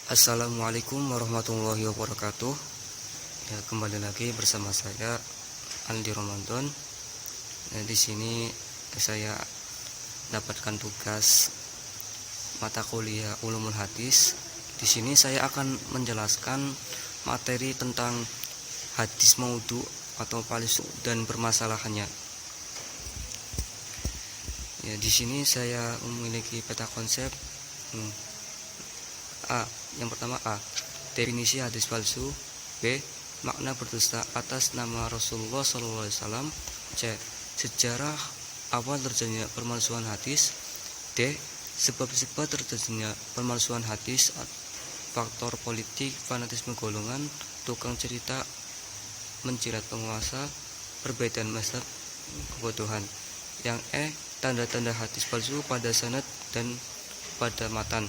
Assalamualaikum warahmatullahi wabarakatuh. Ya, kembali lagi bersama saya Andi Ramadan. Di sini saya dapatkan tugas mata kuliah Ulumul Hadis. Di sini saya akan menjelaskan materi tentang hadis maudhu atau palsu dan permasalahannya. Ya, di sini saya memiliki peta konsep. Yang pertama A. Definisi hadis palsu. B. Makna berdusta atas nama Rasulullah SAW. C. Sejarah awal terjadinya pemalsuan hadis. D. Sebab-sebab terjadinya pemalsuan hadis. Faktor politik, fanatisme golongan, tukang cerita, menjilat penguasa, perbedaan mazhab, kebodohan. Yang E. Tanda-tanda hadis palsu pada sanad dan pada matan.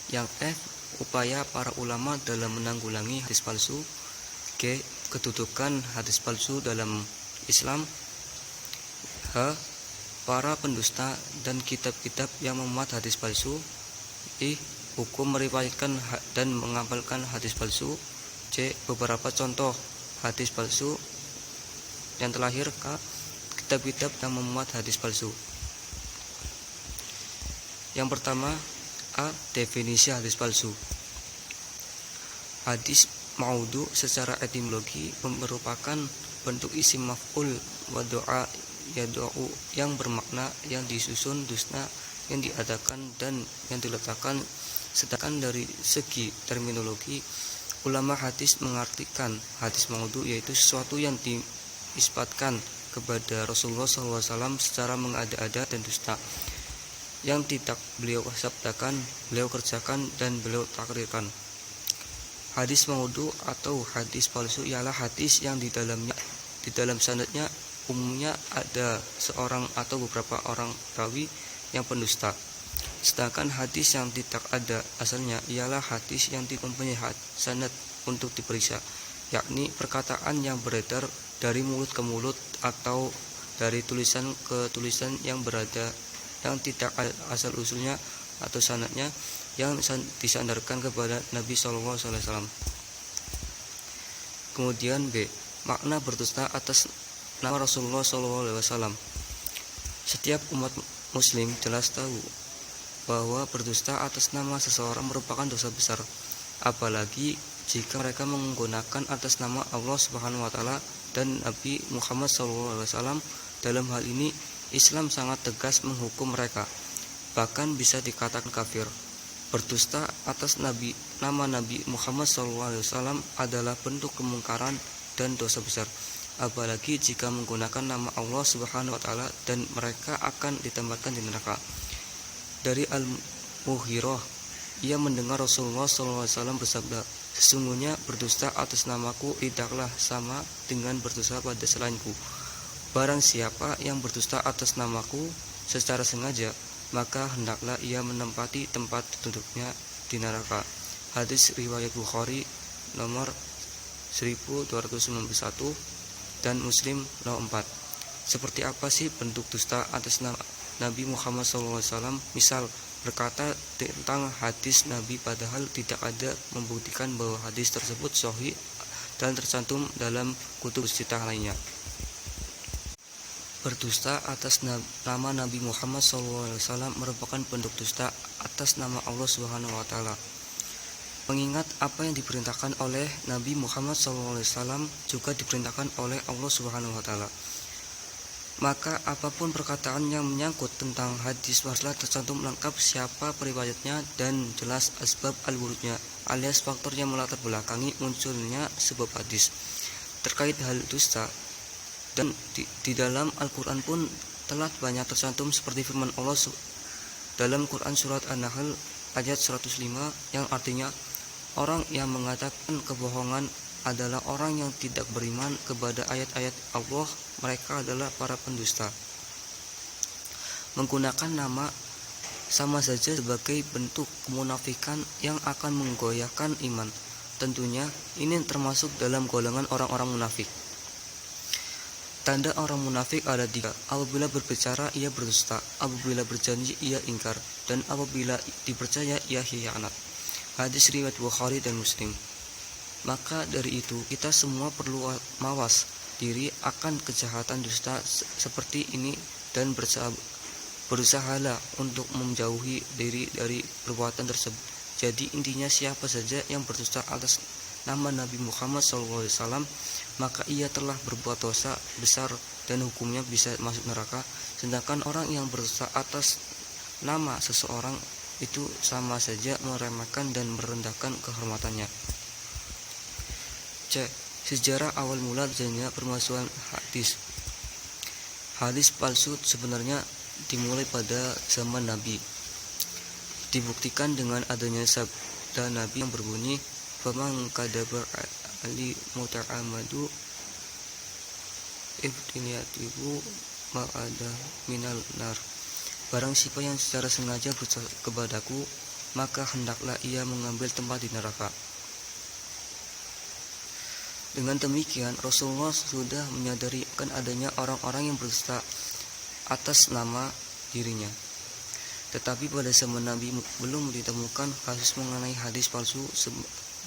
Yang F. Upaya para ulama dalam menanggulangi hadis palsu. G. Kedudukan hadis palsu dalam Islam. H. Para pendusta dan kitab-kitab yang memuat hadis palsu. I. Hukum meriwayatkan dan mengamalkan hadis palsu. C. Beberapa contoh hadis palsu. Yang terakhir K. Kitab-kitab yang memuat hadis palsu. Yang pertama A. Definisi hadis palsu. Hadis maudhu secara etimologi merupakan bentuk isim maf'ul wa doa yad'u yang bermakna yang disusun, dusta yang diadakan dan yang diletakkan. Sedangkan dari segi terminologi, ulama hadis mengartikan hadis maudhu yaitu sesuatu yang diisbatkan kepada Rasulullah SAW secara mengada-ada dan dusta, yang tidak beliau sabdakan, beliau kerjakan, dan beliau takrirkan. Hadis maudhu atau hadis palsu ialah hadis yang di dalam sanadnya umumnya ada seorang atau beberapa orang rawi yang pendusta. Sedangkan hadis yang tidak ada asalnya ialah hadis yang tidak mempunyai sanad untuk diperiksa, yakni perkataan yang beredar dari mulut ke mulut atau dari tulisan ke tulisan yang tidak asal usulnya atau sanadnya yang disandarkan kepada Nabi SAW. Kemudian B. Makna berdusta atas nama Rasulullah SAW. Setiap umat muslim jelas tahu bahwa berdusta atas nama seseorang merupakan dosa besar, apalagi jika mereka menggunakan atas nama Allah Subhanahu wa taala dan Nabi Muhammad SAW. Dalam hal ini Islam sangat tegas menghukum mereka, bahkan bisa dikatakan kafir. Berdusta atas nama Nabi Muhammad SAW adalah bentuk kemungkaran dan dosa besar, apalagi jika menggunakan nama Allah Subhanahu wa taala, dan mereka akan ditempatkan di neraka. Dari Al-Mughirah, ia mendengar Rasulullah SAW bersabda, "Sesungguhnya berdusta atas namaku tidaklah sama dengan berdusta pada selainku. Barang siapa yang berdusta atas namaku secara sengaja, maka hendaklah ia menempati tempat duduknya di neraka." Hadis riwayat Bukhari nomor 1291 dan Muslim nomor 4. Seperti apa sih bentuk dusta atas nama Nabi Muhammad SAW? Misal berkata tentang hadis Nabi padahal tidak ada membuktikan bahwa hadis tersebut sahih dan tercantum dalam kutub sitah lainnya. Berdusta atas nama Nabi Muhammad SAW merupakan bentuk dusta atas nama Allah Subhanahu wa taala. Mengingat apa yang diperintahkan oleh Nabi Muhammad SAW juga diperintahkan oleh Allah Subhanahu wa taala, maka apapun perkataan yang menyangkut tentang hadis haruslah tercantum lengkap siapa periwayatnya dan jelas asbab al-wurudnya, alias faktor yang melatar belakangi munculnya sebab hadis. Terkait hal dusta, dan di dalam Al-Quran pun telah banyak tercantum seperti firman Allah dalam Quran surat An-Nahl ayat 105 yang artinya, orang yang mengatakan kebohongan adalah orang yang tidak beriman kepada ayat-ayat Allah, mereka adalah para pendusta. Menggunakan nama sama saja sebagai bentuk kemunafikan yang akan menggoyahkan iman. Tentunya ini termasuk dalam golongan orang-orang munafik. Tanda orang munafik ada 3. Apabila berbicara ia berdusta, apabila berjanji ia ingkar, dan apabila dipercaya ia khianat. Hadis riwayat Bukhari dan Muslim. Maka dari itu kita semua perlu mawas diri akan kejahatan dusta seperti ini dan berusahalah untuk menjauhi diri dari perbuatan tersebut. Jadi intinya siapa saja yang berdusta atas nama Nabi Muhammad SAW, maka ia telah berbuat dosa besar dan hukumnya bisa masuk neraka. Sedangkan orang yang berdusta atas nama seseorang itu sama saja meremehkan dan merendahkan kehormatannya. C. Sejarah awal mula terjadinya permasalahan hadis. Hadis palsu sebenarnya dimulai pada zaman Nabi. Dibuktikan dengan adanya sabda Nabi yang berbunyi, "Faman kadzaba ali muta'ammadu ibtiliyatibu ma'ada minal nar." Barang siapa yang secara sengaja berdusta kepadaku, maka hendaklah ia mengambil tempat di neraka. Dengan demikian, Rasulullah sudah menyadari akan adanya orang-orang yang berdusta atas nama dirinya. Tetapi pada zaman Nabi belum ditemukan kasus mengenai hadis palsu.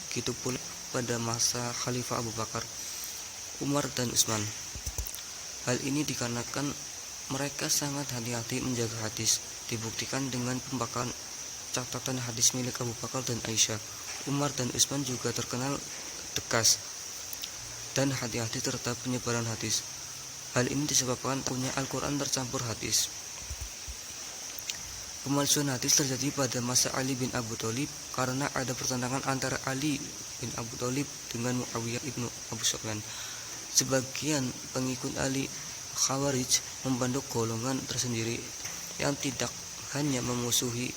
Begitu pula pada masa Khalifah Abu Bakar, Umar dan Utsman. Hal ini dikarenakan mereka sangat hati-hati menjaga hadis. Dibuktikan dengan pembakaran catatan hadis milik Abu Bakar dan Aisyah. Umar dan Utsman juga terkenal tegas dan hati-hati terhadap penyebaran hadis. Hal ini disebabkan punya Al-Quran tercampur hadis. Pemalsuan hadis terjadi pada masa Ali bin Abu Thalib karena ada pertentangan antara Ali bin Abu Thalib dengan Muawiyah ibnu Abu Sufyan. Sebagian pengikut Ali, Khawarij, membentuk golongan tersendiri yang tidak hanya memusuhi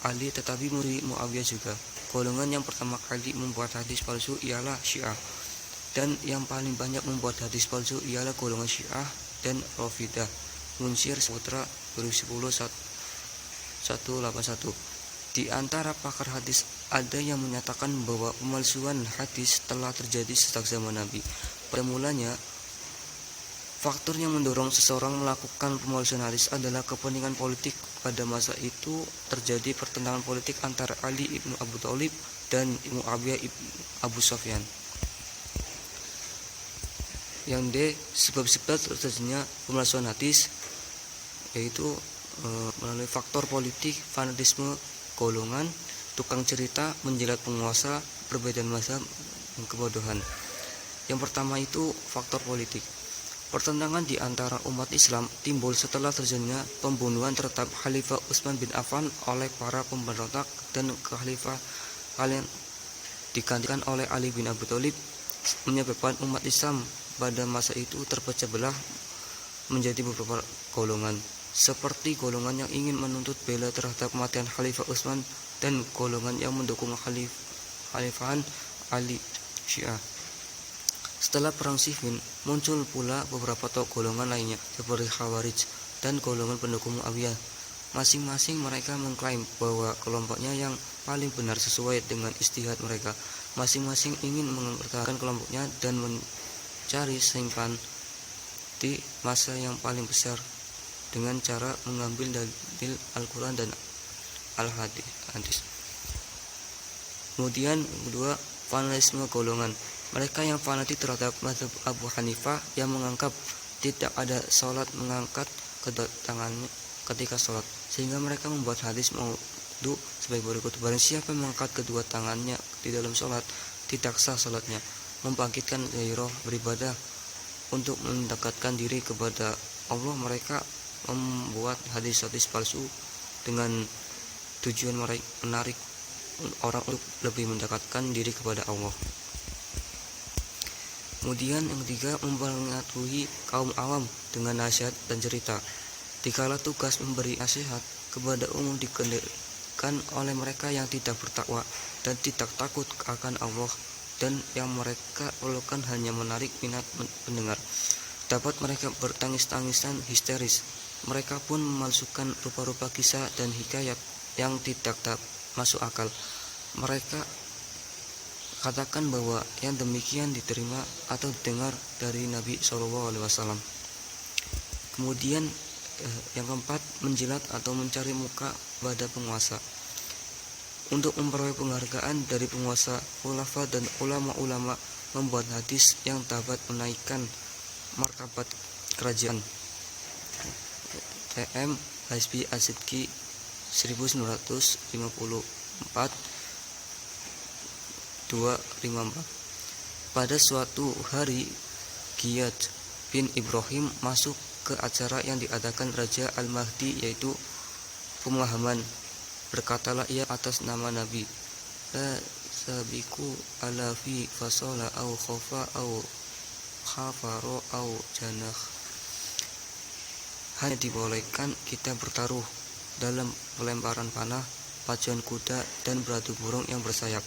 Ali tetapi Muawiyah juga. Golongan yang pertama kali membuat hadis palsu ialah Syiah. Dan yang paling banyak membuat hadis palsu ialah golongan Syiah dan Rafidah. Munsir Putra 2010 181. Di antara pakar hadis ada yang menyatakan bahwa pemalsuan hadis telah terjadi sejak zaman Nabi. Pada mulanya, faktor yang mendorong seseorang melakukan pemalsuan hadis adalah kepentingan politik. Pada masa itu terjadi pertentangan politik antara Ali ibnu Abu Thalib dan Muawiyah ibnu Abu Sufyan. Yang D. Sebab-sebab terjadinya pemalsuan hadis yaitu melalui faktor politik, fanatisme golongan, tukang cerita, menjilat penguasa, perbedaan mazhab, dan kebodohan. Yang pertama itu faktor politik. Pertentangan di antara umat Islam timbul setelah terjadinya pembunuhan terhadap Khalifah Utsman bin Affan oleh para pemberontak dan kalian digantikan oleh Ali bin Abi Thalib, menyebabkan umat Islam pada masa itu terpecah belah menjadi beberapa golongan, seperti golongan yang ingin menuntut bela terhadap kematian Khalifah Utsman dan golongan yang mendukung Khalifahan Ali, Syiah. Setelah perang Siffin, muncul pula beberapa golongan lainnya seperti Khawarij dan golongan pendukung Muawiyah. Masing-masing mereka mengklaim bahwa kelompoknya yang paling benar sesuai dengan ijtihad mereka. Masing-masing ingin mempertahankan kelompoknya dan mencari simpan di masa yang paling besar dengan cara mengambil dalil Al-Quran dan Al-Hadis. Kemudian kedua, fanatisme golongan. Mereka yang fanatik terhadap mazhab Abu Hanifah yang menganggap tidak ada sholat mengangkat kedua tangannya ketika sholat, sehingga mereka membuat hadis maudhu sebagai berikut: barang siapa mengangkat kedua tangannya di dalam sholat, tidak sah sholatnya. Membangkitkan gairah beribadah untuk mendekatkan diri kepada Allah, mereka membuat hadis-hadis palsu dengan tujuan menarik orang untuk lebih mendekatkan diri kepada Allah. Kemudian yang ketiga, mempengaruhi kaum awam dengan nasihat dan cerita. Dikala tugas memberi nasihat kepada umum dikendalikan oleh mereka yang tidak bertakwa dan tidak takut akan Allah, dan yang mereka perlukan hanya menarik minat pendengar. Dapat mereka bertangis-tangisan histeris. Mereka pun memalsukan rupa-rupa kisah dan hikayat yang tidak masuk akal. Mereka katakan bahwa yang demikian diterima atau didengar dari Nabi SAW. Kemudian yang keempat, menjilat atau mencari muka pada penguasa. untuk memperoleh penghargaan dari penguasa, khulafa dan ulama-ulama membuat hadis yang dapat menaikkan martabat kerajaan. TM Hasbi Asidki 1954 254. Pada suatu hari Giyad bin Ibrahim masuk ke acara yang diadakan Raja Al-Mahdi, yaitu pemahaman. Berkatalah ia atas nama Nabi, la sabiku ala fi fasola au khofa au khafaro au janah. Hanya dibolehkan kita bertaruh dalam pelemparan panah, pacuan kuda, dan beradu burung yang bersayap.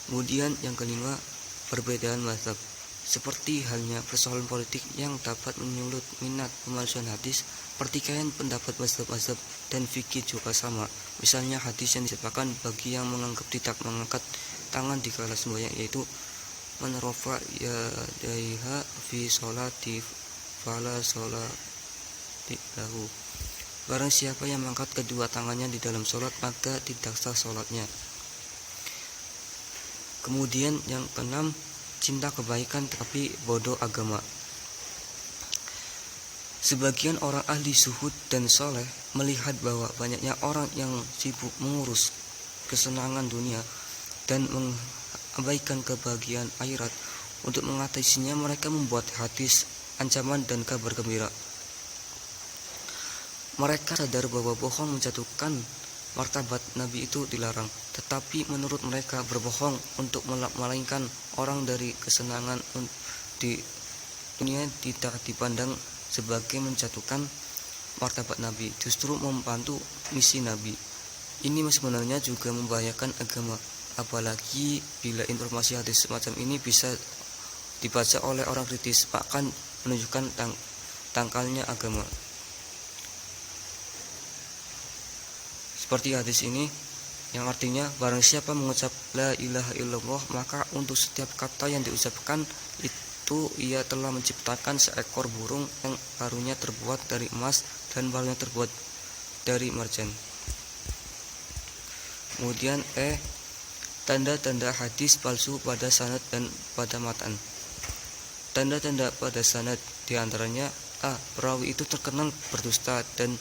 Kemudian yang kelima, perbedaan mazhab. Seperti halnya persoalan politik yang dapat menyulut minat pemalsuan hadis, pertikaian pendapat mazhab-mazhab dan fikih juga sama. Misalnya hadis yang disebutkan bagi yang menganggap tidak mengangkat tangan di kala sembahyang, yaitu man rafa yadaiha fi sholati fala sholati lahu. Barang siapa yang mengangkat kedua tangannya di dalam sholat, maka tidak sah sholatnya. Kemudian yang keenam, cinta kebaikan tapi bodoh agama. Sebagian orang ahli zuhud dan soleh melihat bahwa banyaknya orang yang sibuk mengurus kesenangan dunia dan mengabaikan kebahagiaan akhirat. Untuk mengatasinya, mereka membuat hadis ancaman dan kabar gembira. Mereka sadar bahwa bohong menjatuhkan martabat Nabi itu dilarang, tetapi menurut mereka berbohong untuk memalingkan orang dari kesenangan di dunia tidak dipandang sebagai menjatuhkan martabat Nabi, justru membantu misi Nabi. Ini sebenarnya juga membahayakan agama, apalagi bila informasi hadis semacam ini bisa dibaca oleh orang kritis, bahkan menunjukkan tangkalnya agama. Seperti hadis ini yang artinya, barang siapa mengucap la ilaha illallah, maka untuk setiap kata yang diucapkan itu ia telah menciptakan seekor burung yang paruhnya terbuat dari emas dan balanya terbuat dari marjan. Kemudian tanda-tanda hadis palsu pada sanad dan pada matan. Tanda-tanda pada sanad diantaranya a. Perawi itu terkenal berdusta dan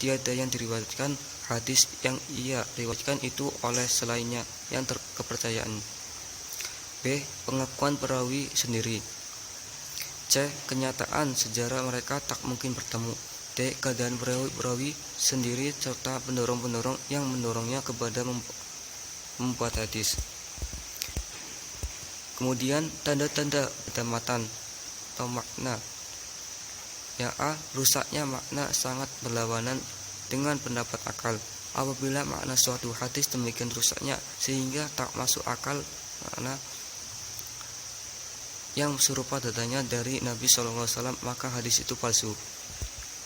tiada yang diriwayatkan hadis yang ia riwayatkan itu oleh selainnya yang kepercayaan. B. Pengakuan perawi sendiri. C. Kenyataan sejarah mereka tak mungkin bertemu. D. Keadaan perawi sendiri serta pendorong-pendorong yang mendorongnya kepada membuat hadis. Kemudian tanda-tanda kedamatan atau makna. Yang A. Rusaknya makna sangat berlawanan dengan pendapat akal. Apabila makna suatu hadis demikian rusaknya sehingga tak masuk akal makna yang serupa datanya dari Nabi SAW, maka hadis itu palsu.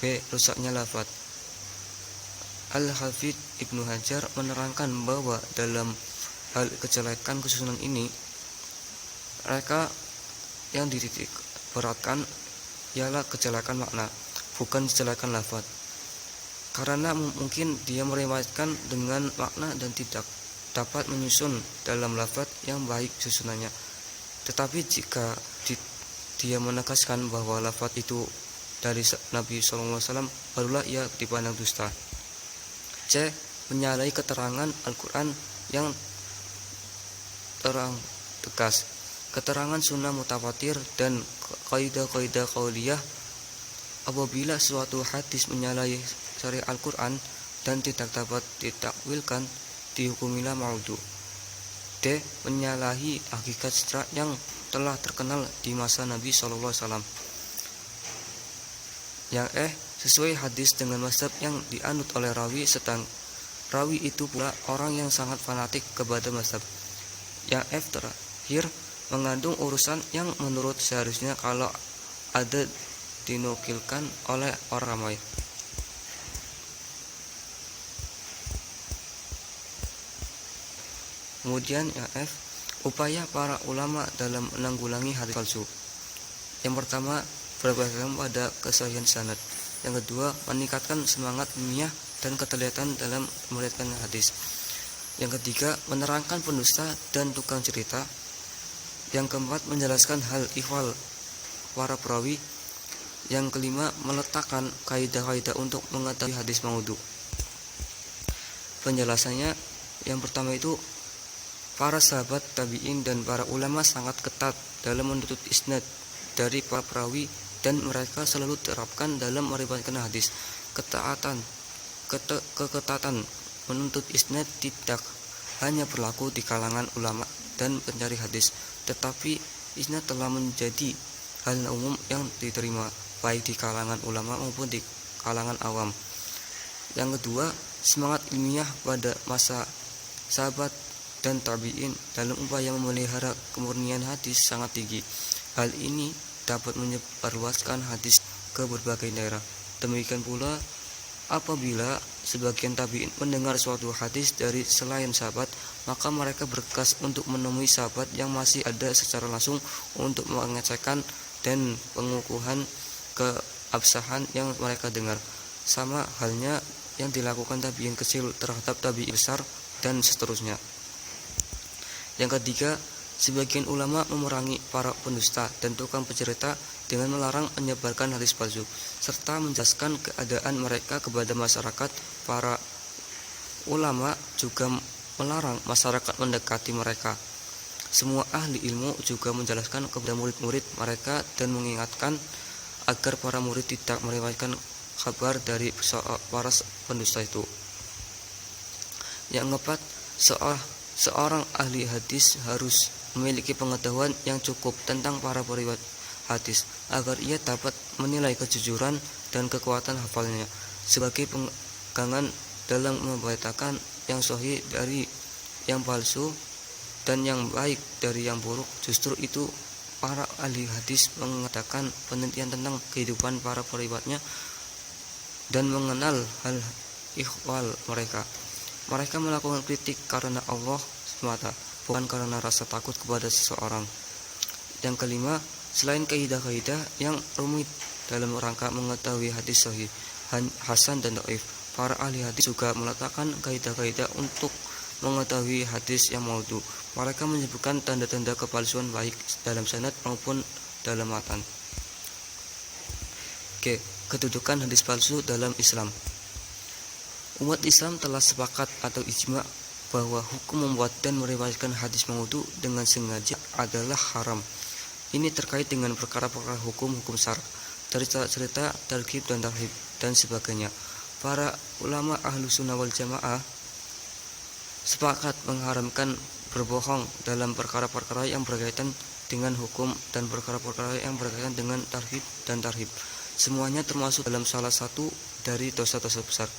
B. Rusaknya lafaz. Al-Hafidz Ibnu Hajar menerangkan bahwa dalam hal kejelekan kesusunan ini, mereka yang dititik beratkan ialah kejelekan makna, bukan kejelekan lafaz. Karena mungkin dia meriwayatkan dengan makna dan tidak dapat menyusun dalam lafaz yang baik susunannya. Tetapi jika dia menegaskan bahwa lafaz itu dari Nabi SAW, barulah ia dipandang dusta. C. Menyalahi keterangan Al-Quran yang terang tegas. Keterangan sunnah mutawatir dan kaidah-kaidah qauliyah. Apabila suatu hadis menyalahi syariat Al-Quran dan tidak dapat ditakwilkan, dihukumilah maudhu. D. Menyalahi hakikat sejarah yang telah terkenal di masa Nabi SAW. Yang E. Sesuai hadis dengan mazhab yang dianut oleh rawi, sedang rawi itu pula orang yang sangat fanatik kepada mazhab. Yang F terakhir, mengandung urusan yang menurut seharusnya kalau ada dinukilkan oleh orang ramai. Kemudian yang F, upaya para ulama dalam menanggulangi hadis palsu. Yang pertama, berpegang pada kesahihan sanad. Yang kedua, meningkatkan semangat ilmiah dan ketelitian dalam meriwayatkan hadis. Yang ketiga, menerangkan pendusta dan tukang cerita. Yang keempat, menjelaskan hal ihwal para perawi. Yang kelima, meletakkan kaidah-kaidah untuk mengetahui hadis maudhu. Penjelasannya, yang pertama itu, para sahabat tabi'in dan para ulama sangat ketat dalam menuntut isnad dari para perawi, dan mereka selalu terapkan dalam meriwayatkan hadis. Keketatan menuntut isnad tidak hanya berlaku di kalangan ulama dan pencari hadis, tetapi isnad telah menjadi hal umum yang diterima baik di kalangan ulama maupun di kalangan awam. Yang kedua, semangat ilmiah pada masa sahabat dan tabi'in dalam upaya memelihara kemurnian hadis sangat tinggi. Hal ini dapat menyebarluaskan hadis ke berbagai daerah. Demikian pula apabila sebagian tabi'in mendengar suatu hadis dari selain sahabat, maka mereka bergegas untuk menemui sahabat yang masih ada secara langsung untuk mengecekkan dan pengukuhan keabsahan yang mereka dengar. Sama halnya yang dilakukan tabi'in kecil terhadap tabi'in besar dan seterusnya. Yang ketiga, sebagian ulama memerangi para pendusta dan tukang pencerita dengan melarang menyebarkan hadis palsu, serta menjelaskan keadaan mereka kepada masyarakat. Para ulama juga melarang masyarakat mendekati mereka. Semua ahli ilmu juga menjelaskan kepada murid-murid mereka dan mengingatkan agar para murid tidak meriwayatkan kabar dari para pendusta itu. Yang keempat, seorang ahli hadis harus memiliki pengetahuan yang cukup tentang para periwayat hadis agar ia dapat menilai kejujuran dan kekuatan hafalnya. Sebagai pegangan dalam membedakan yang sahih dari yang palsu dan yang baik dari yang buruk, justru itu para ahli hadis mengadakan penelitian tentang kehidupan para periwayatnya dan mengenal hal ihwal mereka. Mereka melakukan kritik karena Allah semata, bukan karena rasa takut kepada seseorang. Yang kelima, selain kaidah-kaidah yang rumit dalam rangka mengetahui hadis sahih, hasan dan dhaif, para ahli hadis juga meletakkan kaidah-kaidah untuk mengetahui hadis yang maudhu. Mereka menyebutkan tanda-tanda kepalsuan baik dalam sanad maupun dalam matan. Kedudukan hadis palsu dalam Islam. Umat Islam telah sepakat atau ijma bahwa hukum membuat dan meriwayatkan hadis maudhu dengan sengaja adalah haram. Ini terkait dengan perkara-perkara hukum syara, cerita-cerita, targhib dan tarhib dan sebagainya. Para ulama ahlu sunnah wal jamaah sepakat mengharamkan berbohong dalam perkara-perkara yang berkaitan dengan hukum dan perkara-perkara yang berkaitan dengan targhib dan tarhib. Semuanya termasuk dalam salah satu dari dosa-dosa besar.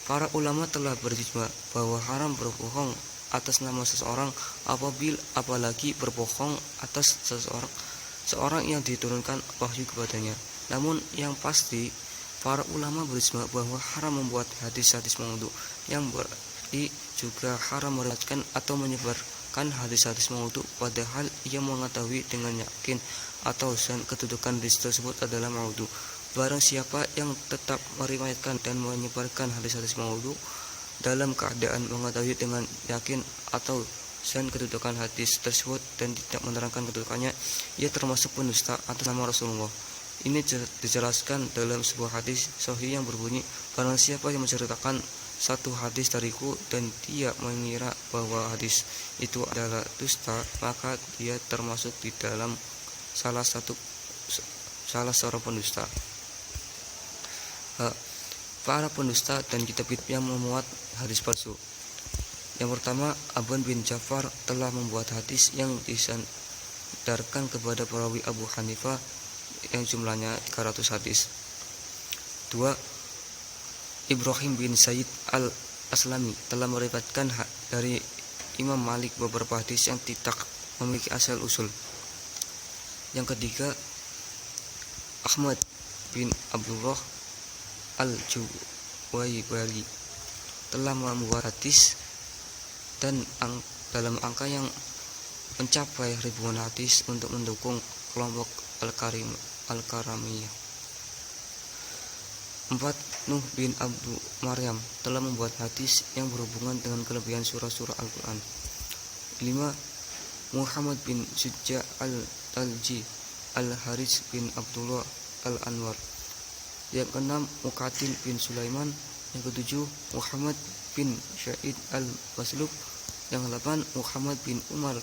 Para ulama telah berijma bahwa haram berbohong atas nama seseorang, apalagi berbohong atas seorang yang diturunkan wahyu kepadanya. Namun yang pasti, para ulama berijma bahwa haram membuat hadis-hadis maudhu, yang berarti juga haram meriwayatkan atau menyebarkan hadis-hadis maudhu padahal ia mengetahui dengan yakin atau kedudukan hadis tersebut adalah maudhu. Barang siapa yang tetap meriwayatkan dan menyebarkan hadis-hadis maudhu dalam keadaan mengetahui dengan yakin atau kedudukan hadis tersebut dan tidak menerangkan kedudukannya, ia termasuk pendusta atas nama Rasulullah. Ini dijelaskan dalam sebuah hadis sahih yang berbunyi, barang siapa yang menceritakan satu hadis dariku dan dia mengira bahwa hadis itu adalah dusta, maka dia termasuk di dalam salah seorang pendusta. Para pendusta dan kitab-kitab yang memuat hadis palsu. Yang pertama, Aban bin Ja'far telah membuat hadis yang disandarkan kepada perawi Abu Hanifah yang jumlahnya 300 hadis. 2. Ibrahim bin Said al-Aslami telah meriwayatkan dari Imam Malik beberapa hadis yang tidak memiliki asal usul. Yang ketiga, Ahmad bin Abdullah al-Juwaybari telah membuat hadis dan dalam angka yang mencapai ribuan hadis untuk mendukung kelompok Al-Karamiyah. 4. Nuh bin Abu Maryam telah membuat hadis yang berhubungan dengan kelebihan surah-surah Al-Quran. 5. Muhammad bin Sujja al-Talji Al-Haris bin Abdullah Al-Anwar. Yang 6. Muqatil bin Sulaiman. Yang 7. Muhammad bin Syaid Al-Maslub. Yang 8. Muhammad bin Umar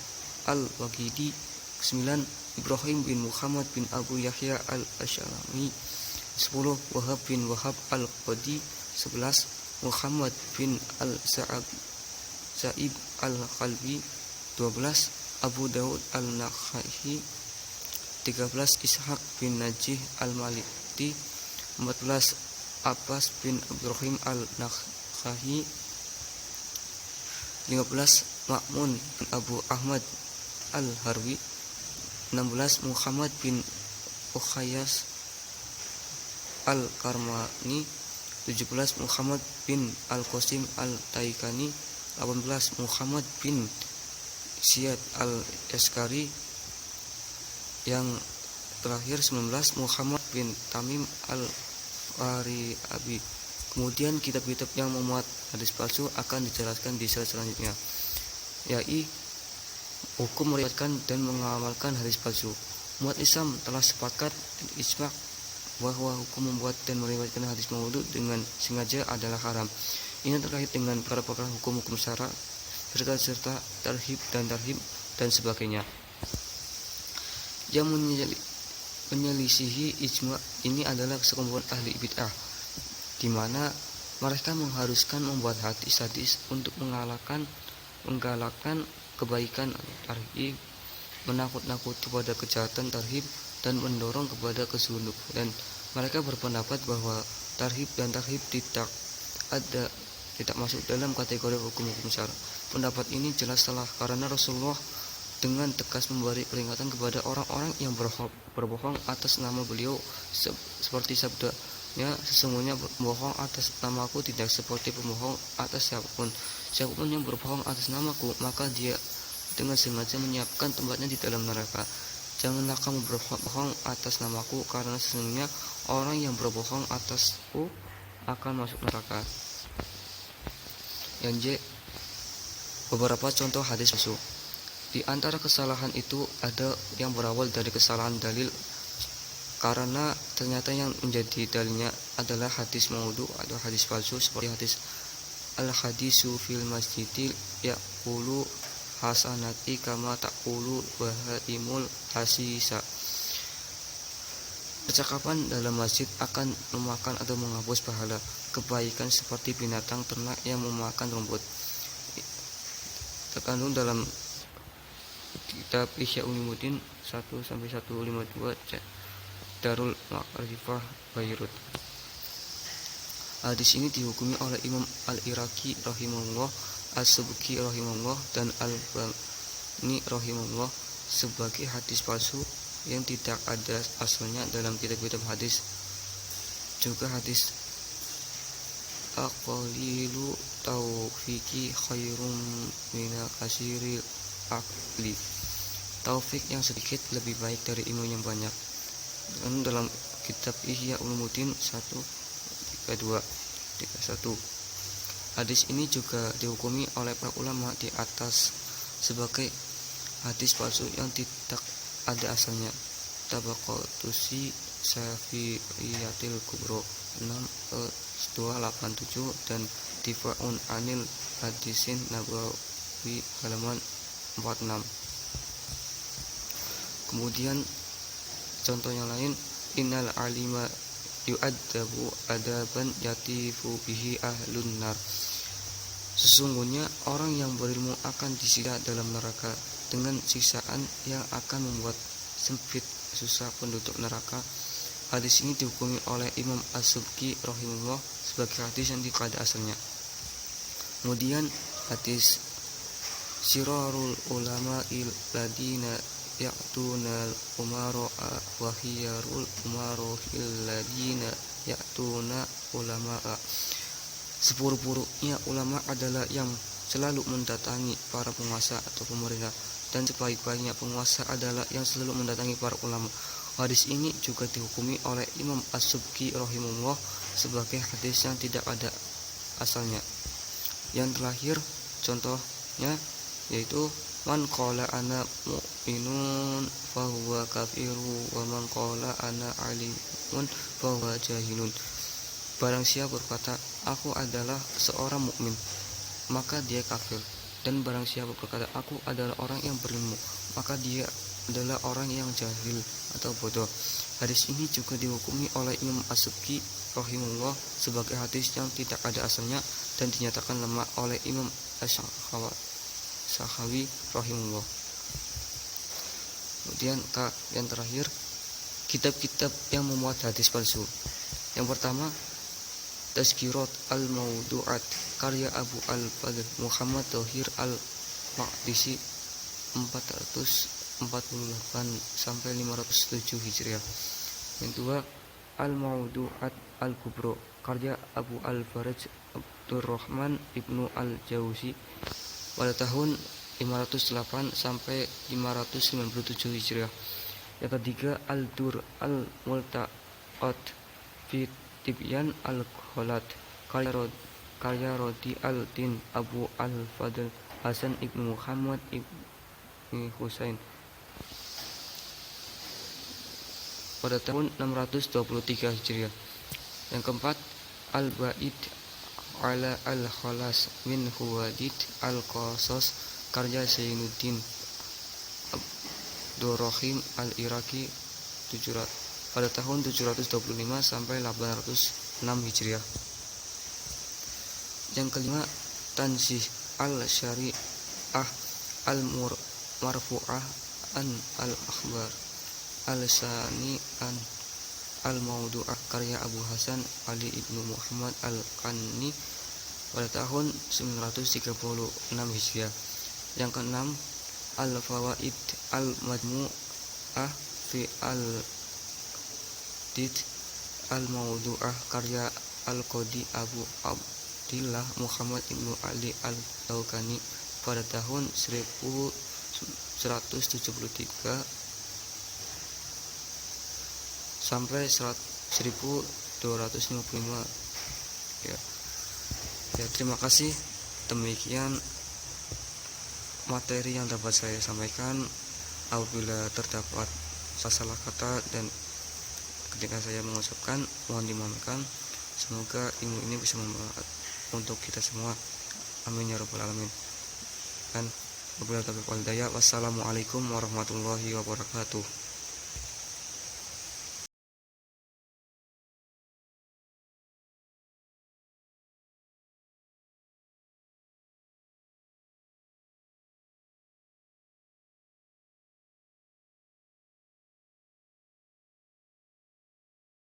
Al-Waqidi. 9. Ibrahim bin Muhammad bin Abu Yahya Al-Asy'ami. 10. Wahab bin Wahab Al-Qadi. 11. Muhammad bin Al-Sa'ib Al-Qalbi. 12. Abu Daud Al-Nakhai. 13. Ishaq bin Najih Al-Maliki. 14. Abbas bin Ibrahim Al-Nakhai. 15. Ma'mun bin Abu Ahmad Al-Harwi. 16. Muhammad bin Ukhayyas Al-Karmani. 17. Muhammad bin Al-Qasim Al-Taikani. 18. Muhammad bin Ziyad Al-Askari. Yang terakhir 19. Muhammad bin Tamim Al-Fariabi. Kemudian kitab-kitab yang memuat hadis palsu akan dijelaskan di slide selanjutnya, yaitu hukum meriwayatkan dan mengamalkan hadis palsu. Umat Islam telah sepakat dan ijma' bahwa hukum membuat dan meriwayatkan hadis maudhu dengan sengaja adalah haram. Ini terkait dengan perkara hukum-hukum syara serta tarhib dan sebagainya. Yang menyelisihi ijma' ini adalah sekumpulan ahli bid'ah, di mana mereka mengharuskan membuat hadis-hadis untuk menggalakkan kebaikan tarhib, menakut-nakuti kepada kejahatan tarhib, dan mendorong kepada kesunuk. Dan mereka berpendapat bahwa tarhib dan tarhib tidak masuk dalam kategori hukum-hukum syara. Pendapat ini jelas salah karena Rasulullah dengan tegas memberi peringatan kepada orang-orang yang berbohong atas nama beliau, seperti sabdanya, sesungguhnya bohong atas namaku tidak seperti pembohong atas siapapun. Siapapun yang berbohong atas namaku, maka dia dengan sengaja menyiapkan tempatnya di dalam neraka. Janganlah kamu berbohong atas namaku, karena sesungguhnya orang yang berbohong atasku akan masuk neraka. Yang J. Beberapa contoh hadis palsu. Di antara kesalahan itu ada yang berawal dari kesalahan dalil, karena ternyata yang menjadi dalilnya adalah hadis maudhu atau hadis palsu, seperti hadis al-hadisu fil masjidil yaqulu hasanati kama taqulu bahaimul hasisa. Percakapan dalam masjid akan memakan atau menghapus pahala kebaikan seperti binatang ternak yang memakan rumput. Terkandung dalam kitab Ihya Ulumuddin 1-152 Darul Ma'rifah Beirut. Hadis ini dihukumi oleh Imam Al-Iraqi rahimahullah, As-Subki rahimahullah, dan Al-Bani rahimahullah sebagai hadis palsu yang tidak ada asalnya dalam kitab-kitab hadis. Juga hadis aqalilu taufiqi khairum mina kasiril akli. Taufik yang sedikit lebih baik dari ilmu yang banyak. Dan dalam kitab Ihya Ulumuddin 1-32-31. Hadis ini juga dihukumi oleh para ulama di atas sebagai hadis palsu yang tidak ada asalnya. Tabaqatusi Syafi'iyatil Kubro 6-287 dan Difa'un Anil Hadisin Nabawi halaman 46. Kemudian contoh yang lain, innal alima yu'adzabu adaban yatifu bihi ahlun nar. Sesungguhnya orang yang berilmu akan disiksa dalam neraka dengan siksaan yang akan membuat sempit susah penduduk neraka. Hadis ini dihukumi oleh Imam As-Subki rahimahullah sebagai hadis yang tidak ada asalnya. Kemudian hadis Sirarul ulama ladina ya'tunal umara wa khiyarul umara ladina ya'tuna ulama. Seburuk-buruknya ulama adalah yang selalu mendatangi para penguasa atau pemerintah, dan sebaik-baiknya penguasa adalah yang selalu mendatangi para ulama. Hadis ini juga dihukumi oleh Imam As-Subki rahimahullah sebagai hadis yang tidak ada asalnya. Yang terakhir contohnya yaitu man qala ana mu'minun fahuwa kafiru wa man qala ana alimun fahuwa jahilun. Barang siapa berkata aku adalah seorang mukmin, maka dia kafir, dan barang siapa berkata aku adalah orang yang berilmu, maka dia adalah orang yang jahil atau bodoh. Hadis ini juga dihukumi oleh Imam As-Subki rahimahullah sebagai hadis yang tidak ada asalnya dan dinyatakan lemah oleh Imam Asy-Sakhawi rahimahullah. Kemudian yang terakhir, kitab-kitab yang memuat hadis palsu. Yang pertama, Tazkirat al-Mawdu'at karya Abu al-Fadl Muhammad Thohir al-Maqdisi 448 sampai 507 Hijriah. Yang kedua, Al-Mawdu'at al-Kubro karya Abu al-Faraj Abdurrahman Ibnu al-Jauzi pada tahun 508 sampai 597 Hijriah. Yang ketiga, Al-Dur al-Multaqat fi Tibyan al-Khalat karya Rodi al-Din Abu al-Fadl Hasan Ibnu Muhammad Ibnu Husain pada tahun 623 Hijriah. Yang keempat, Al-Ba'id ala al-Khalas min Huwadid al-Qasas karya Zainuddin Abdurrahim al-Iraqi pada tahun 725 sampai 806 Hijriah. Yang kelima, Tanzih al-Syari'ah al-Marfu'ah an al-Akhbar al-Sani an al-Mawdu'ah karya Abu Hasan Ali Ibnu Muhammad al-Qanni pada tahun 936 Hijriah. Yang keenam, Al-Fawaid al-Majmu'ah fi al-Did al-Mawdu'ah karya Al-Qadi Abu Abdillah Muhammad Ibnu Ali al-Daukani pada tahun 1173 sampai 1255 ya. Terima kasih. Demikian materi yang dapat saya sampaikan. Apabila terdapat salah kata dan ketika saya mengucapkan, mohon dimaafkan. Semoga ilmu ini bisa bermanfaat untuk kita semua. Amin ya rabbal alamin. Dan wassalamualaikum warahmatullahi wabarakatuh.